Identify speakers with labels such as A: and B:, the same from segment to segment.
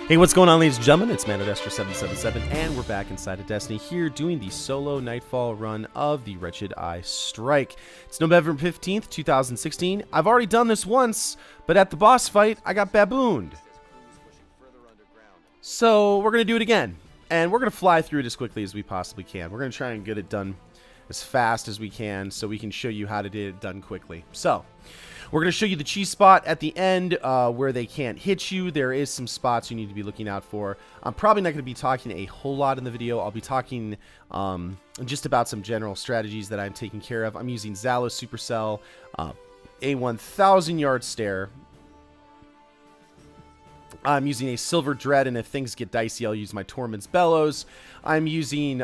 A: Hey, what's going on, ladies and gentlemen? It's Mano 777, and we're back inside of Destiny here doing the solo Nightfall run of the Wretched Eye Strike. It's November 15th, 2016. I've already done this once, but at the boss fight, I got babooned. So we're going to do it again, and we're going to fly through it as quickly as we possibly can. We're going to try and get it done as fast as we can so we can show you how to get it done quickly. So we're going to show you the cheese spot at the end where they can't hit you. There is some spots you need to be looking out for. I'm probably not going to be talking a whole lot in the video. I'll be talking just about some general strategies that I'm taking care of. I'm using Zalo Supercell, a 1,000-yard stare. I'm using a Silver Dread, and if things get dicey, I'll use my Tormund's Bellows. I'm using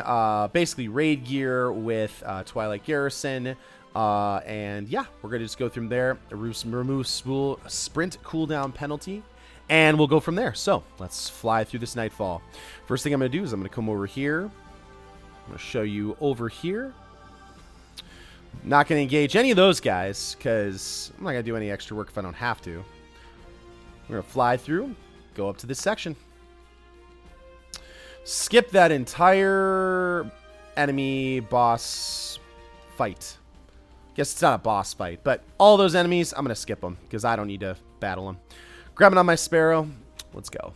A: basically raid gear with Twilight Garrison. And yeah, we're going to just go through there, remove sprint cooldown penalty, and we'll go from there. So let's fly through this Nightfall. First thing I'm going to do is I'm going to come over here. I'm going to show you over here. Not going to engage any of those guys because I'm not going to do any extra work if I don't have to. We're going to fly through, go up to this section. Skip that entire enemy boss fight. Guess it's not a boss fight, but all those enemies, I'm going to skip them because I don't need to battle them. Grabbing on my Sparrow. Let's go.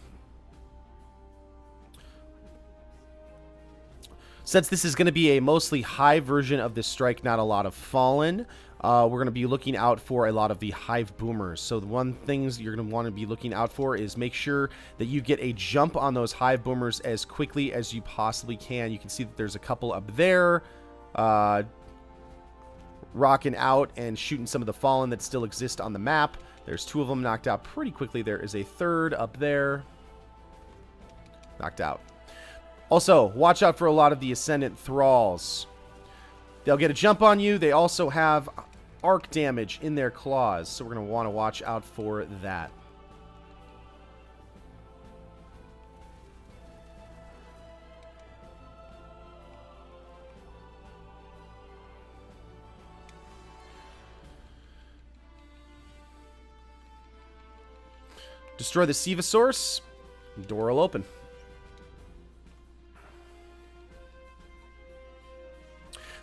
A: Since this is going to be a mostly high version of this strike, not a lot of fallen, we're going to be looking out for a lot of the hive boomers. So the one things you're going to want to be looking out for is make sure that you get a jump on those hive boomers as quickly as you possibly can. You can see that there's a couple up there. Rocking out and shooting some of the fallen that still exist on the map. There's two of them knocked out pretty quickly. There is a third up there. Knocked out. Also, watch out for a lot of the Ascendant Thralls. They'll get a jump on you. They also have arc damage in their claws, so we're going to want to watch out for that. Destroy the Siva source. Door will open.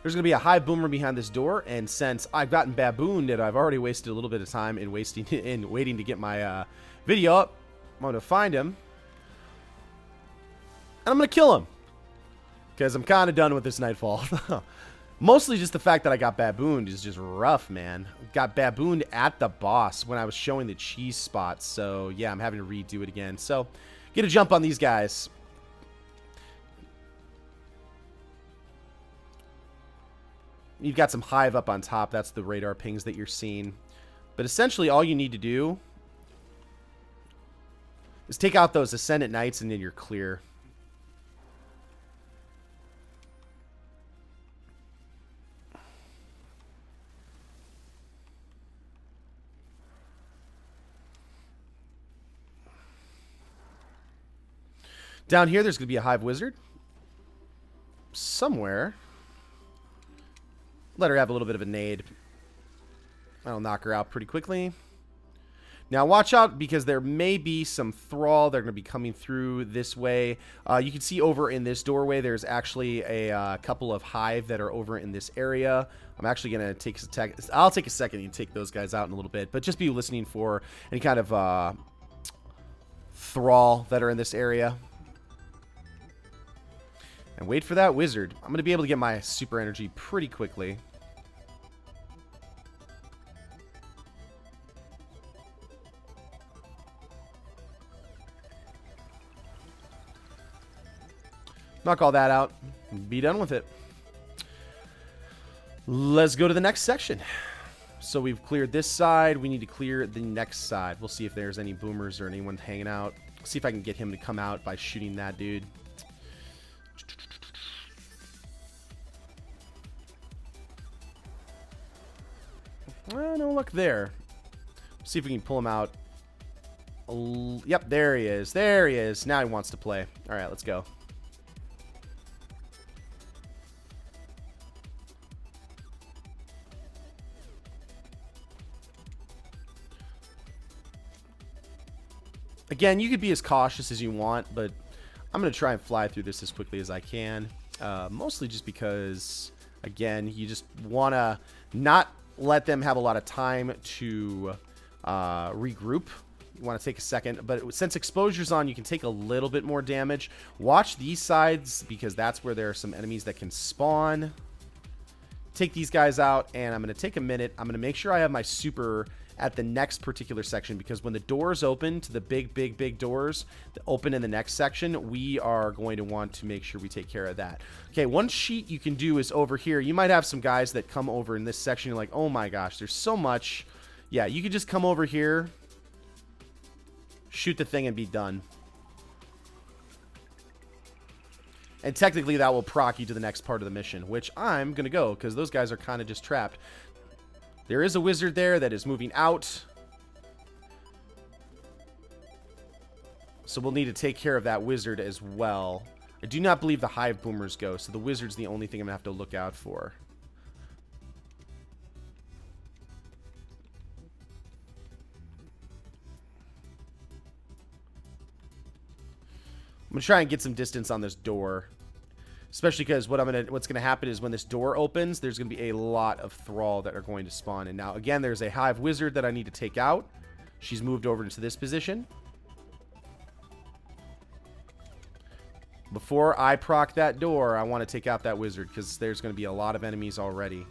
A: There's going to be a hive boomer behind this door, and since I've gotten babooned and I've already wasted a little bit of time in waiting to get my video up, I'm going to find him, and I'm going to kill him because I'm kind of done with this Nightfall. Mostly just the fact that I got babooned is just rough, man. Got babooned at the boss when I was showing the cheese spots. So, yeah, I'm having to redo it again. So, get a jump on these guys. You've got some hive up on top. That's the radar pings that you're seeing. But essentially, all you need to do is take out those Ascendant Knights, and then you're clear. Down here, there's going to be a hive wizard. Somewhere. Let her have a little bit of a nade. That'll knock her out pretty quickly. Now, watch out because there may be some thrall. They're going to be coming through this way. You can see over in this doorway, there's actually a couple of hive that are over in this area. I'm actually going to I'll take a second and take those guys out in a little bit. But just be listening for any kind of thrall that are in this area. And wait for that wizard. I'm going to be able to get my super energy pretty quickly. Knock all that out. Be done with it. Let's go to the next section. So we've cleared this side. We need to clear the next side. We'll see if there's any boomers or anyone hanging out. See if I can get him to come out by shooting that dude. Well, no luck there. See if we can pull him out. Yep, there he is. There he is. Now he wants to play. All right, let's go. Again, you could be as cautious as you want, but I'm going to try and fly through this as quickly as I can. Mostly just because, again, you just want to not let them have a lot of time to regroup. You want to take a second, but since exposure's on, you can take a little bit more damage. Watch these sides because that's where there are some enemies that can spawn. Take these guys out, and I'm going to take a minute. I'm going to make sure I have my super at the next particular section, because when the doors open to the big doors that open in the next section, we are going to want to make sure we take care of that. Okay, one sheet you can do is over here. You might have some guys that come over in this section. You're like, oh my gosh, there's so much. Yeah, you could just come over here, shoot the thing, and be done. And technically that will proc you to the next part of the mission, which I'm going to go because those guys are kind of just trapped. There is a wizard there that is moving out. So we'll need to take care of that wizard as well. I do not believe the hive boomers go, so the wizard's the only thing I'm going to have to look out for. I'm going to try and get some distance on this door. Especially because what's gonna happen is when this door opens, there's gonna be a lot of thrall that are going to spawn. And now again, there's a hive wizard that I need to take out. She's moved over into this position. Before I proc that door, I want to take out that wizard because there's gonna be a lot of enemies already.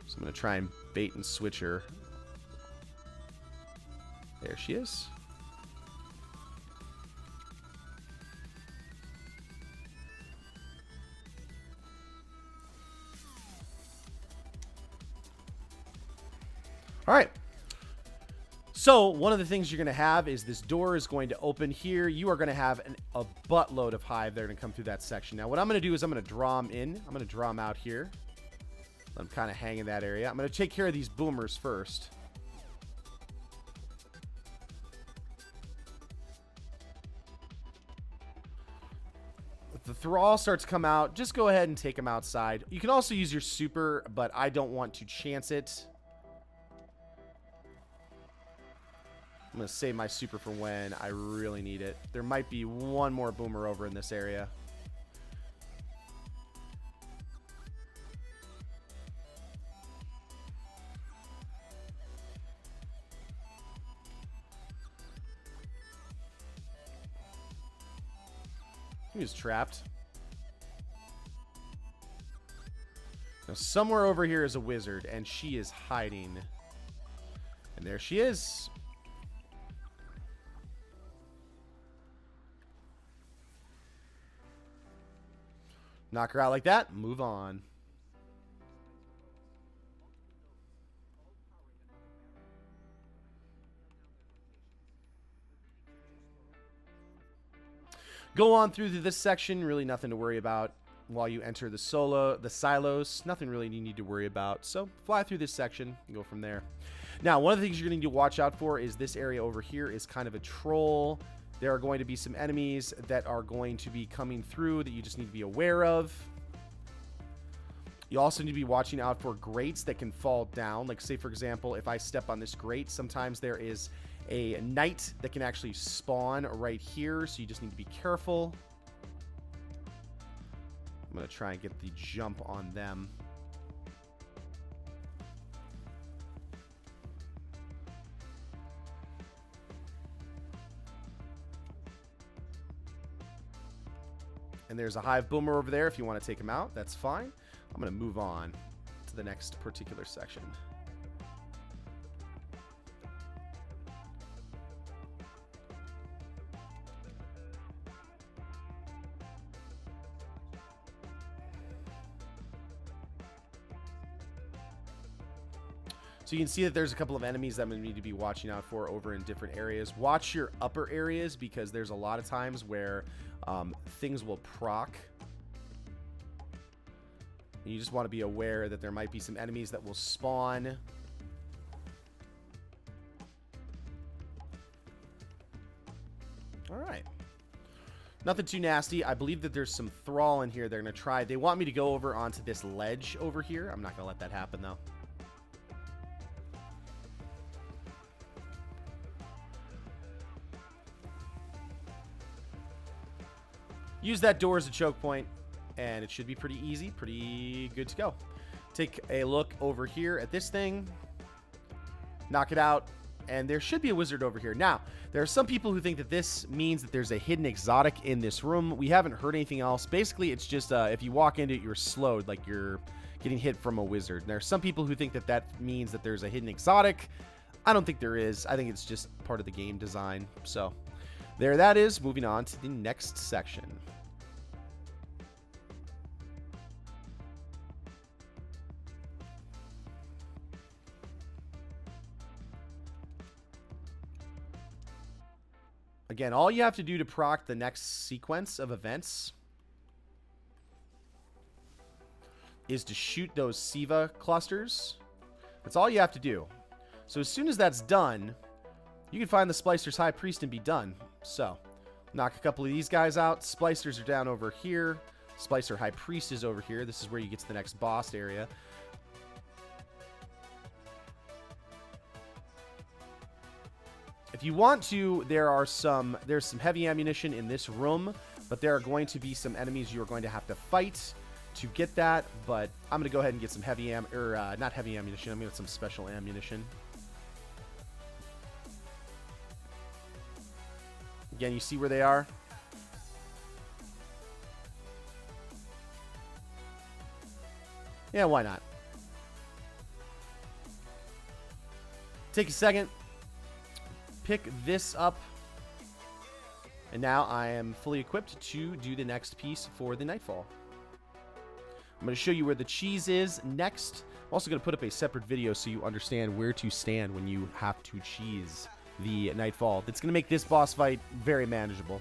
A: So I'm gonna try and bait and switch her. There she is. All right. So one of the things you're going to have is this door is going to open here. You are going to have a buttload of hive that are going to come through that section. Now, what I'm going to do is I'm going to draw them in. I'm going to draw them out here. I'm kind of hanging that area. I'm going to take care of these boomers first. If the thrall starts to come out, just go ahead and take them outside. You can also use your super, but I don't want to chance it. I'm going to save my super for when I really need it. There might be one more boomer over in this area. He was trapped. Now, somewhere over here is a wizard, and she is hiding. And there she is. Knock her out like that. Move on. Go on through this section. Really nothing to worry about while you enter the silos. Nothing really you need to worry about. So fly through this section and go from there. Now, one of the things you're going to need to watch out for is this area over here is kind of a troll. There are going to be some enemies that are going to be coming through that you just need to be aware of. You also need to be watching out for grates that can fall down. Like, say, for example, if I step on this grate, sometimes there is a knight that can actually spawn right here, so you just need to be careful. I'm going to try and get the jump on them. And there's a hive boomer over there if you want to take him out. That's fine. I'm going to move on to the next particular section. So you can see that there's a couple of enemies that I'm going to need to be watching out for over in different areas. Watch your upper areas because there's a lot of times where things will proc. And you just want to be aware that there might be some enemies that will spawn. All right. Nothing too nasty. I believe that there's some thrall in here they're going to try. They want me to go over onto this ledge over here. I'm not going to let that happen, though. Use that door as a choke point, and it should be pretty easy, pretty good to go. Take a look over here at this thing. Knock it out. And there should be a wizard over here. Now, there are some people who think that this means that there's a hidden exotic in this room. We haven't heard anything else. Basically, it's just if you walk into it, you're slowed, like you're getting hit from a wizard. And there are some people who think that that means that there's a hidden exotic. I don't think there is. I think it's just part of the game design. So, there that is. Moving on to the next section. Again, all you have to do to proc the next sequence of events is to shoot those Siva clusters. That's all you have to do. So as soon as that's done, you can find the Splicer's High Priest and be done. So, knock a couple of these guys out. Splicers are down over here. Splicer High Priest is over here. This is where you get to the next boss area. If you want to, there's some heavy ammunition in this room, but there are going to be some enemies you are going to have to fight to get that. But I'm going to go ahead and get some heavy not heavy ammunition. I'm going to get some special ammunition. Again, you see where they are? Yeah, why not? Take a second. Pick this up, and now I am fully equipped to do the next piece for the Nightfall. I'm going to show you where the cheese is next. I'm also going to put up a separate video so you understand where to stand when you have to cheese the Nightfall. That's going to make this boss fight very manageable.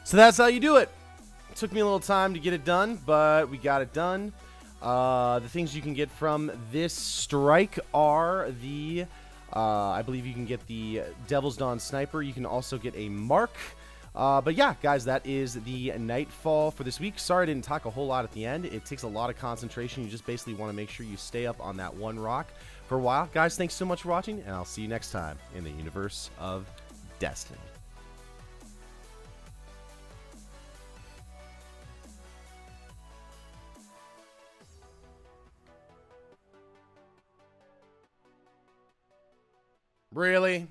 A: So that's how you do it. It took me a little time to get it done, but we got it done. The things you can get from this strike are the, I believe you can get the Devil's Dawn Sniper. You can also get a Mark. But yeah, guys, that is the Nightfall for this week. Sorry I didn't talk a whole lot at the end. It takes a lot of concentration. You just basically want to make sure you stay up on that one rock for a while. Guys, thanks so much for watching, and I'll see you next time in the universe of Destiny. Really?